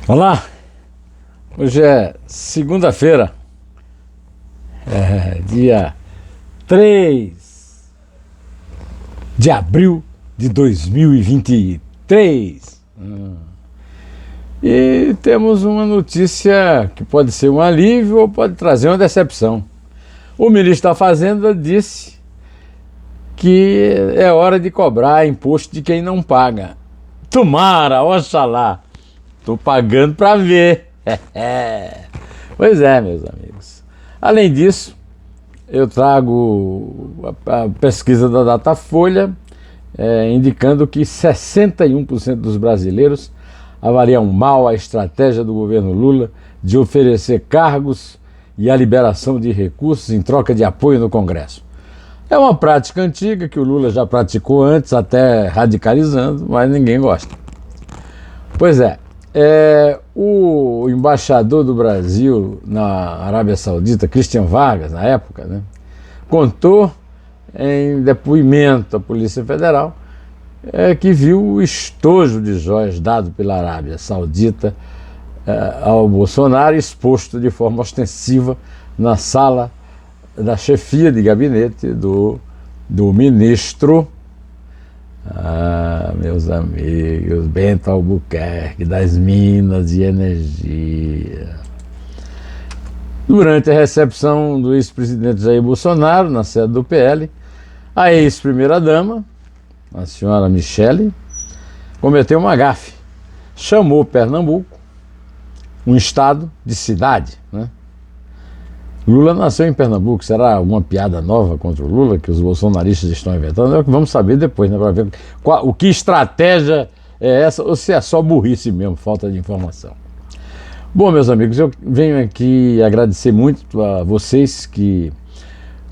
Olá, hoje é segunda-feira, dia 3 de abril de 2023. E temos uma notícia que pode ser um alívio ou pode trazer uma decepção. O ministro da Fazenda disse que é hora de cobrar imposto de quem não paga. Tomara, oxalá. Estou pagando para ver. Pois é, meus amigos. Além disso, eu trago a pesquisa da Datafolha, indicando que 61% dos brasileiros avaliam mal a estratégia do governo Lula de oferecer cargos e a liberação de recursos em troca de apoio no Congresso. É uma prática antiga que o Lula já praticou antes, até radicalizando, mas ninguém gosta. Pois é. O embaixador do Brasil na Arábia Saudita, Christian Vargas, na época, né, contou em depoimento à Polícia Federal que viu o estojo de joias dado pela Arábia Saudita ao Bolsonaro, exposto de forma ostensiva na sala da chefia de gabinete do ministro, meus amigos, Bento Albuquerque, das Minas de Energia. Durante a recepção do ex-presidente Jair Bolsonaro na sede do PL, a ex-primeira-dama, a senhora Michele, cometeu uma gafe. Chamou Pernambuco, um estado, de cidade, né? Lula nasceu em Pernambuco. Será alguma piada nova contra o Lula que os bolsonaristas estão inventando? É o que vamos saber depois, né, para ver o que estratégia é essa, ou se é só burrice mesmo, falta de informação. Bom, meus amigos, eu venho aqui agradecer muito a vocês que,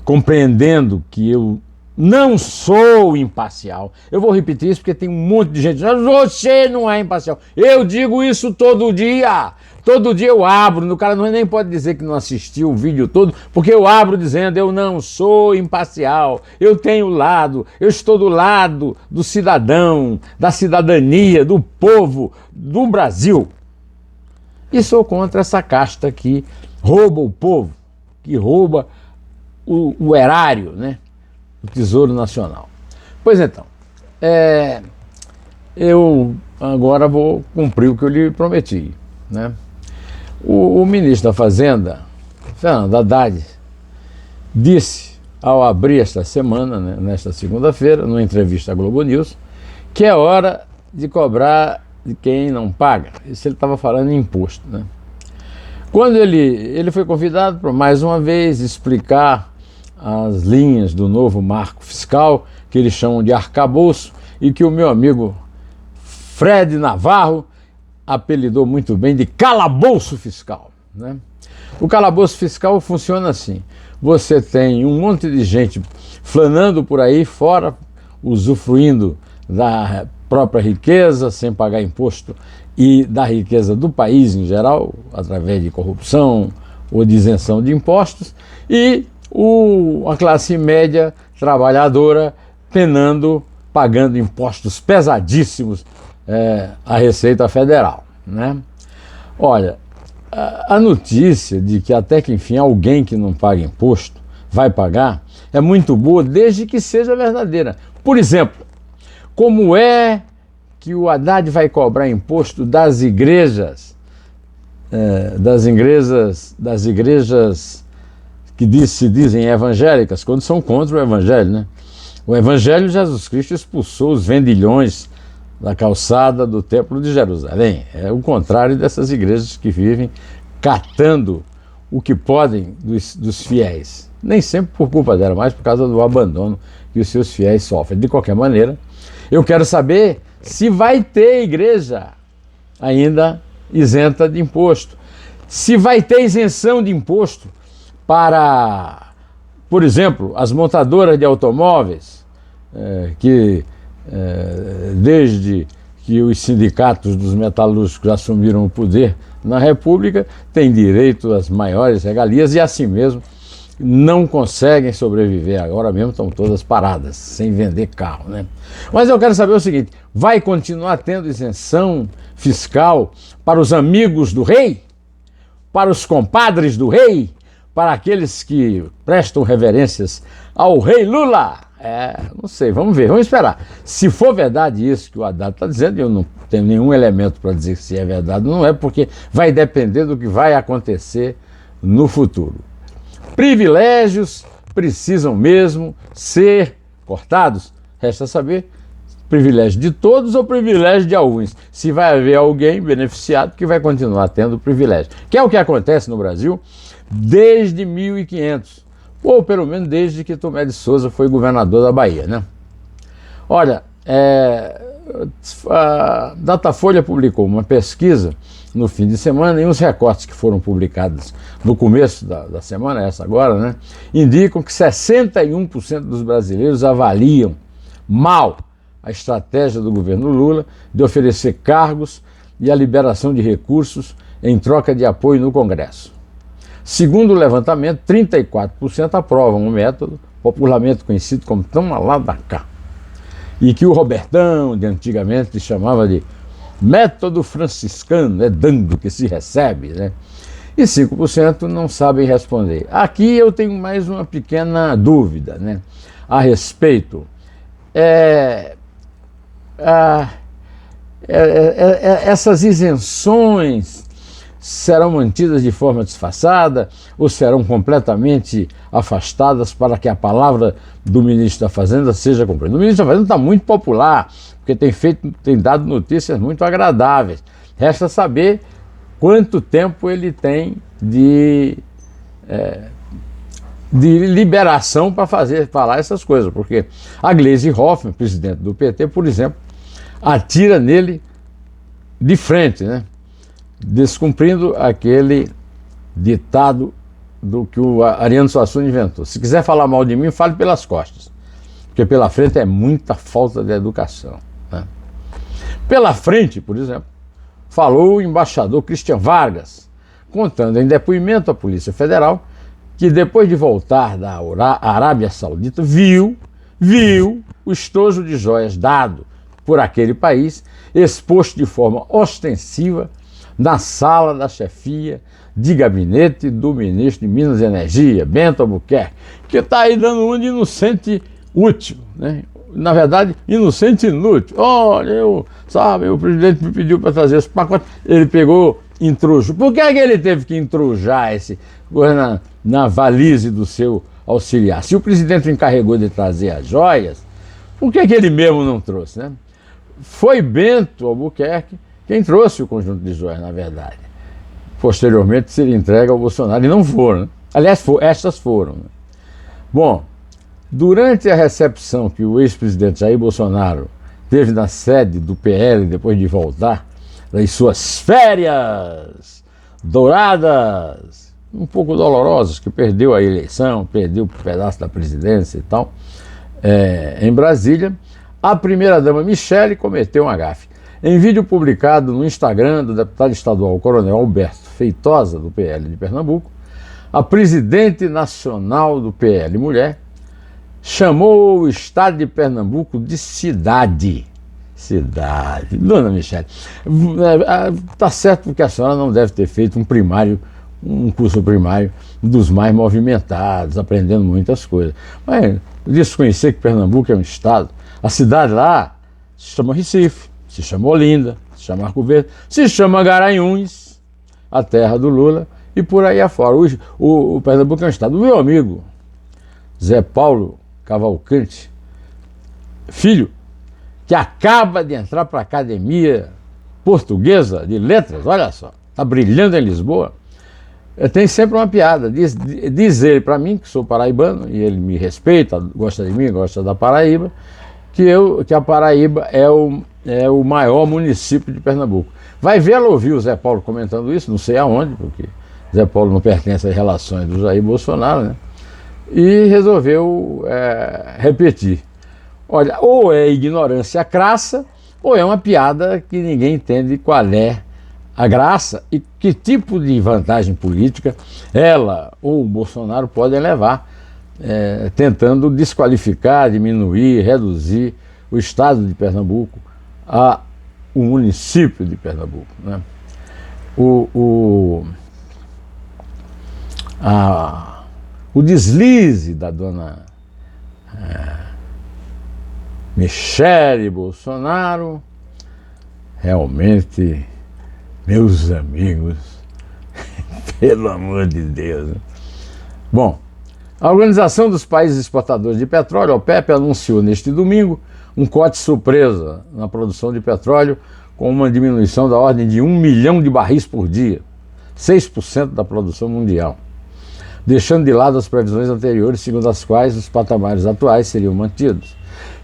compreendendo que eu não sou imparcial, eu vou repetir isso porque tem um monte de gente dizendo: você não é imparcial. Eu digo isso todo dia. Todo dia eu abro, o cara nem pode dizer que não assistiu o vídeo todo, porque eu abro dizendo: eu não sou imparcial, eu tenho lado, eu estou do lado do cidadão, da cidadania, do povo, do Brasil. E sou contra essa casta que rouba o povo, que rouba o erário, né? O Tesouro Nacional. Pois então, eu agora vou cumprir o que eu lhe prometi, né? O ministro da Fazenda, Fernando Haddad, disse, ao abrir esta semana, né, nesta segunda-feira, numa entrevista à Globo News, que é hora de cobrar de quem não paga. Isso ele estava falando em imposto, né? Quando ele foi convidado para, mais uma vez, explicar as linhas do novo marco fiscal, que eles chamam de arcabouço, e que o meu amigo Fred Navarro apelidou muito bem de calabouço fiscal, né? O calabouço fiscal funciona assim: você tem um monte de gente flanando por aí fora, usufruindo da própria riqueza, sem pagar imposto, e da riqueza do país em geral, através de corrupção ou de isenção de impostos, e a classe média trabalhadora penando, pagando impostos pesadíssimos a Receita Federal, né? Olha, a notícia de que até que enfim alguém que não paga imposto vai pagar é muito boa, desde que seja verdadeira. Por exemplo, como é que o Haddad vai cobrar imposto das igrejas que se dizem evangélicas, quando são contra o evangelho, né? O evangelho, Jesus Cristo expulsou os vendilhões da calçada do Templo de Jerusalém. É o contrário dessas igrejas que vivem catando o que podem dos fiéis. Nem sempre por culpa dela, mas por causa do abandono que os seus fiéis sofrem. De qualquer maneira, eu quero saber se vai ter igreja ainda isenta de imposto. Se vai ter isenção de imposto para, por exemplo, as montadoras de automóveis, desde que os sindicatos dos metalúrgicos assumiram o poder na República, têm direito às maiores regalias e assim mesmo não conseguem sobreviver. Agora mesmo estão todas paradas, sem vender carro, né? Mas eu quero saber o seguinte: vai continuar tendo isenção fiscal para os amigos do rei, para os compadres do rei, para aqueles que prestam reverências ao rei Lula? Não sei, vamos ver, vamos esperar. Se for verdade isso que o Haddad está dizendo, eu não tenho nenhum elemento para dizer se é verdade, não é, porque vai depender do que vai acontecer no futuro. Privilégios precisam mesmo ser cortados. Resta saber, privilégio de todos ou privilégio de alguns. Se vai haver alguém beneficiado que vai continuar tendo privilégio. Que é o que acontece no Brasil desde 1500. Ou pelo menos desde que Tomé de Souza foi governador da Bahia, né? Olha, a Datafolha publicou uma pesquisa no fim de semana e os recortes que foram publicados no começo da semana, essa agora, né, indicam que 61% dos brasileiros avaliam mal a estratégia do governo Lula de oferecer cargos e a liberação de recursos em troca de apoio no Congresso. Segundo o levantamento, 34% aprovam o método, popularmente conhecido como toma lá da cá, e que o Robertão, de antigamente, chamava de método franciscano, é dando que se recebe, né? E 5% não sabem responder. Aqui eu tenho mais uma pequena dúvida, né, a respeito. Essas isenções serão mantidas de forma disfarçada ou serão completamente afastadas para que a palavra do ministro da Fazenda seja cumprida? O ministro da Fazenda está muito popular, porque tem dado notícias muito agradáveis. Resta saber quanto tempo ele tem de liberação para falar essas coisas, porque a Gleisi Hoffmann, presidente do PT, por exemplo, atira nele de frente, né? Descumprindo aquele ditado do que o Ariano Suassuna inventou. Se quiser falar mal de mim, fale pelas costas, porque pela frente é muita falta de educação, né? Pela frente, por exemplo, falou o embaixador Christian Vargas, contando em depoimento à Polícia Federal que depois de voltar da Arábia Saudita, viu o estojo de joias dado por aquele país, exposto de forma ostensiva na sala da chefia de gabinete do ministro de Minas e Energia, Bento Albuquerque, que está aí dando um de inocente útil, né? Na verdade, inocente inútil. Olha, o presidente me pediu para trazer esse pacote, ele pegou, intrujou. Por que é que ele teve que intrujar esse coisa na valise do seu auxiliar? Se o presidente o encarregou de trazer as joias, por que é que ele mesmo não trouxe, né? Foi Bento Albuquerque quem trouxe o conjunto de joias, na verdade. Posteriormente seria entregue ao Bolsonaro, e não foram, né? Aliás, estas foram, né? Bom, durante a recepção que o ex-presidente Jair Bolsonaro teve na sede do PL, depois de voltar das suas férias douradas, um pouco dolorosas, que perdeu a eleição, perdeu um pedaço da presidência e tal, em Brasília, a primeira-dama Michele cometeu um agafe. Em vídeo publicado no Instagram do deputado estadual Coronel Alberto Feitosa, do PL de Pernambuco, a presidente nacional do PL Mulher chamou o estado de Pernambuco de cidade. Cidade. Dona Michele, está certo porque a senhora não deve ter feito um curso primário dos mais movimentados, aprendendo muitas coisas. Mas desconhecer que Pernambuco é um estado. A cidade lá se chama Recife, se chama Olinda, se chama Arco Verde, se chama Garanhuns, a terra do Lula, e por aí afora. O Pernambuco é um estado. O meu amigo Zé Paulo Cavalcante Filho, que acaba de entrar para a Academia Portuguesa de Letras, olha só, está brilhando em Lisboa, tem sempre uma piada. Diz ele para mim, que sou paraibano, e ele me respeita, gosta de mim, gosta da Paraíba, que a Paraíba é o maior município de Pernambuco. Vai ver, ela ouviu o Zé Paulo comentando isso, não sei aonde, porque Zé Paulo não pertence às relações do Jair Bolsonaro, né? E resolveu repetir. Olha, ou é ignorância crassa, ou é uma piada que ninguém entende qual é a graça e que tipo de vantagem política ela ou o Bolsonaro podem levar, tentando desqualificar, diminuir, reduzir o estado de Pernambuco o município de Pernambuco, né? O deslize da dona Michele Bolsonaro, realmente, meus amigos, pelo amor de Deus. Bom, a Organização dos Países Exportadores de Petróleo, a OPEP, anunciou neste domingo um corte surpresa na produção de petróleo, com uma diminuição da ordem de 1 milhão de barris por dia, 6% da produção mundial, deixando de lado as previsões anteriores, segundo as quais os patamares atuais seriam mantidos.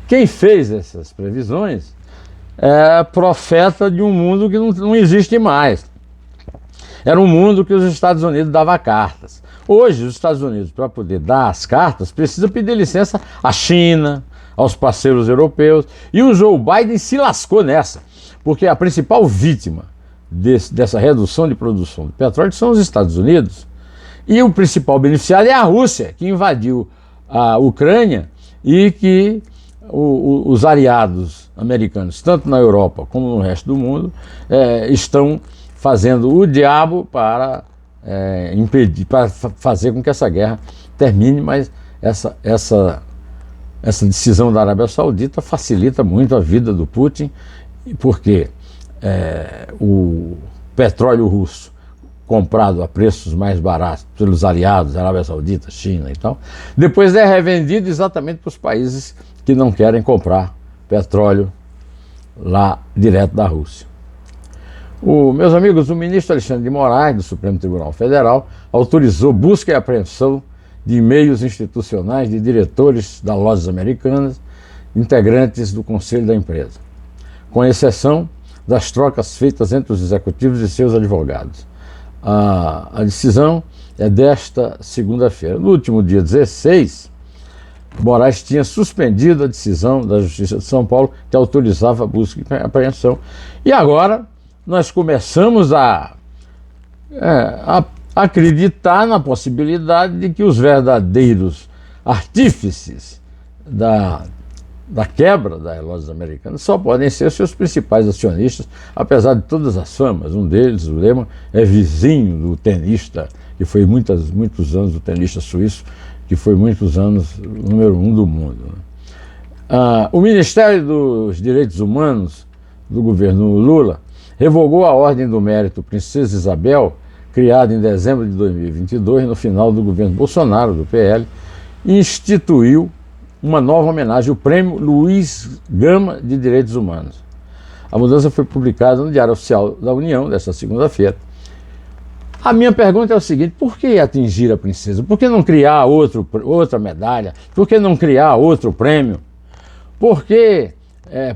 Quem fez essas previsões é profeta de um mundo que não existe mais. Era um mundo que os Estados Unidos davam cartas. Hoje, os Estados Unidos, para poder dar as cartas, precisa pedir licença à China, aos parceiros europeus, e o Joe Biden se lascou nessa, porque a principal vítima dessa redução de produção de petróleo são os Estados Unidos, e o principal beneficiário é a Rússia, que invadiu a Ucrânia e que os aliados americanos, tanto na Europa como no resto do mundo, estão fazendo o diabo para impedir, para fazer com que essa guerra termine, mas essa decisão da Arábia Saudita facilita muito a vida do Putin, porque o petróleo russo, comprado a preços mais baratos pelos aliados, Arábia Saudita, China e tal, depois é revendido exatamente para os países que não querem comprar petróleo lá direto da Rússia. Meus amigos, o ministro Alexandre de Moraes, do Supremo Tribunal Federal, autorizou busca e apreensão de e-mails institucionais de diretores das lojas americanas, integrantes do conselho da empresa, com exceção das trocas feitas entre os executivos e seus advogados. A decisão é desta segunda-feira. No último dia 16, Moraes tinha suspendido a decisão da Justiça de São Paulo que autorizava a busca e apreensão. E agora nós começamos a acreditar na possibilidade de que os verdadeiros artífices da quebra das lojas americanas só podem ser seus principais acionistas, apesar de todas as famas. Um deles, o Lehman, é vizinho do tenista, que foi muitos anos o tenista suíço, que foi muitos anos o número 1 do mundo. O Ministério dos Direitos Humanos do governo Lula revogou a Ordem do Mérito Princesa Isabel, criada em dezembro de 2022, no final do governo Bolsonaro, do PL, e instituiu uma nova homenagem, o Prêmio Luiz Gama de Direitos Humanos. A mudança foi publicada no Diário Oficial da União, desta segunda-feira. A minha pergunta é o seguinte: por que atingir a princesa? Por que não criar outra medalha? Por que não criar outro prêmio? Por que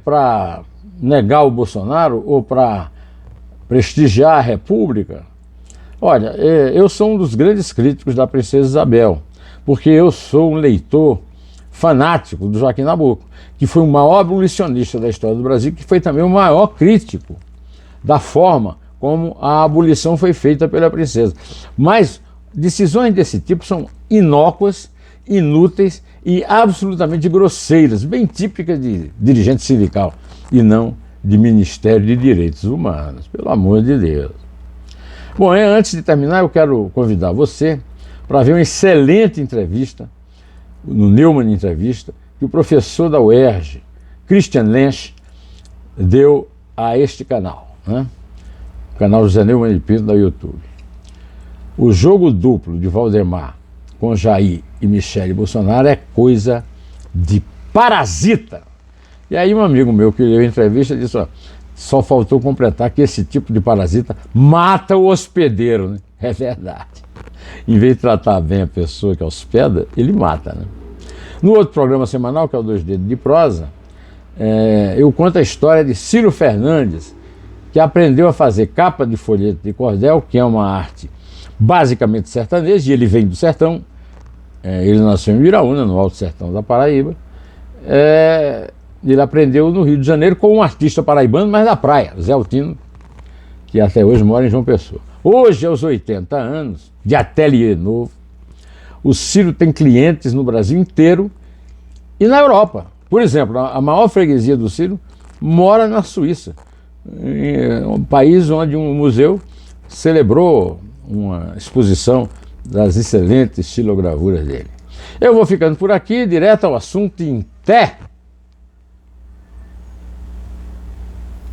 para negar o Bolsonaro ou para prestigiar a República? Olha, eu sou um dos grandes críticos da princesa Isabel, porque eu sou um leitor fanático do Joaquim Nabuco, que foi o maior abolicionista da história do Brasil, que foi também o maior crítico da forma como a abolição foi feita pela princesa. Mas decisões desse tipo são inócuas, inúteis e absolutamente grosseiras, bem típicas de dirigente sindical e não de Ministério de Direitos Humanos, pelo amor de Deus. Bom, antes de terminar, eu quero convidar você para ver uma excelente entrevista no Neumann Entrevista, que o professor da UERJ, Christian Lensch, deu a este canal, né? O canal José Neumann de Pinto, da YouTube. O jogo duplo de Valdemar com Jair e Michele Bolsonaro é coisa de parasita. E aí um amigo meu que leu a entrevista disse: só faltou completar que esse tipo de parasita mata o hospedeiro, né? É verdade. Em vez de tratar bem a pessoa que hospeda, ele mata, né? No outro programa semanal, que é o Dois Dedos de Prosa, eu conto a história de Ciro Fernandes, que aprendeu a fazer capa de folheto de cordel, que é uma arte basicamente sertaneja, e ele vem do sertão. Ele nasceu em Viraúna, no Alto Sertão da Paraíba. Ele aprendeu no Rio de Janeiro com um artista paraibano, mas da praia, Zé Altino, que até hoje mora em João Pessoa. Hoje, aos 80 anos, de ateliê novo, o Ciro tem clientes no Brasil inteiro e na Europa. Por exemplo, a maior freguesia do Ciro mora na Suíça, um país onde um museu celebrou uma exposição das excelentes estilogravuras dele. Eu vou ficando por aqui, direto ao assunto, em té!